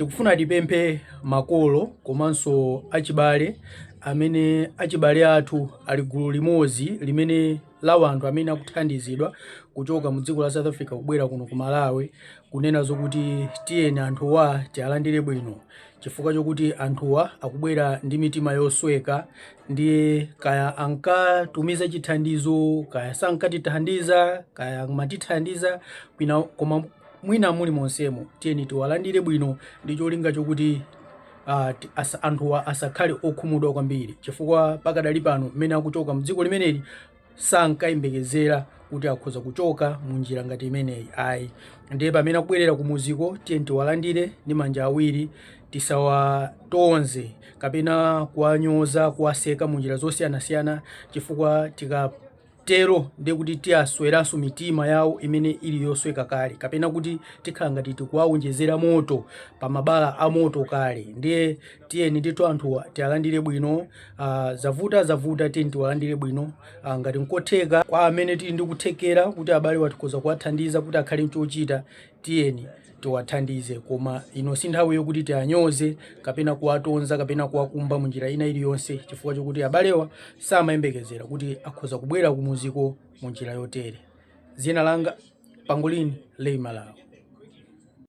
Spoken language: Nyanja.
tikufuna tipemphe makolo komanso achibale amene achibale athu ali gulu limodzi limene la anthu amene akuthandizidwa kuchoka mu dziko la South Africa kubwera kuno ku Malawi kunena zokuti tiyeni anthuwa tialandire bwino chifukwa chokuti anthuwa akubwera ndi mitima yosweka, ndiye kaya ankatumiza chithandizo kaya sankatithandiza kaya matithandiza koma mwina muli monsemo tiyeni tiwalandire bwino ndi cholinga chokuti anthuwa asakhale okhumudwa kwambiri chifukwa pakadali pano mmene akuchoka mdziko limeneli sankayembekezera kuti akhoza kuchoka munjira ngati imeneyi ayi. Ndiye pamene akubwerera kumuziko tiyeni tiwalandire ndi manja awiri, tisawatonze kapena kuwanyoza kuwaseka munjira zosiyanasiyana chifukwa tikatero ndiye kuti tiyasweranso mitima yawo imene ili yosweka kale kapena kuti tikhala ngati tikuwawonjezera moto pa mabala a moto kale. Ndiye tiyeni ndithu anthuwa tialandire bwino, zavuta tiyeni tiwalandire bwino ngati nkotheka kwa amene tili ndi kuthekera kuti abale watikoza kuwathandiza kuti akhale mchochita tiyeni tiwathandize, koma ino si nthawi yokuti tianyoze kapena kuwatonza kapena kuwakumba munjira ina iliyonse chifukwa chokuti abalewa samayembekezera kuti akhoza kubwera kumuziko munjira yotere. Zina langa Pangolin Lei Malawi.